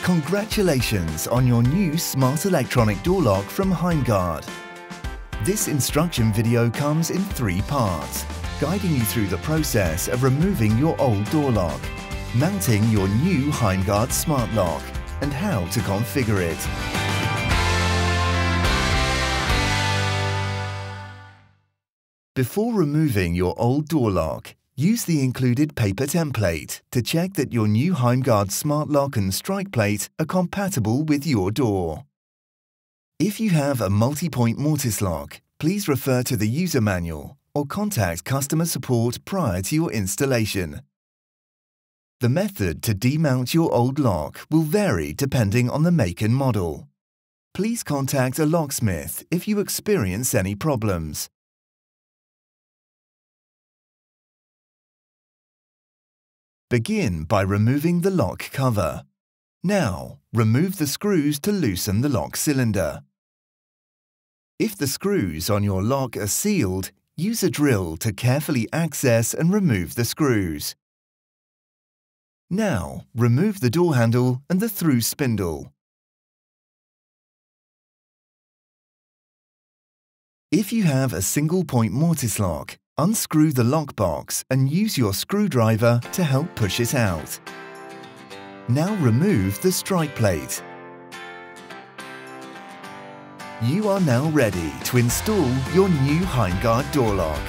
Congratulations on your new smart electronic door lock from Heimgard. This instruction video comes in 3 parts, guiding you through the process of removing your old door lock, mounting your new Heimgard Smart Lock, and how to configure it. Before removing your old door lock, use the included paper template to check that your new Heimgard Smart Lock and strike plate are compatible with your door. If you have a multi-point mortise lock, please refer to the user manual or contact customer support prior to your installation. The method to demount your old lock will vary depending on the make and model. Please contact a locksmith if you experience any problems. Begin by removing the lock cover. Now, remove the screws to loosen the lock cylinder. If the screws on your lock are sealed, use a drill to carefully access and remove the screws. Now, remove the door handle and the through spindle. If you have a single-point mortise lock, unscrew the lockbox and use your screwdriver to help push it out. Now remove the strike plate. You are now ready to install your new Heimgard door lock.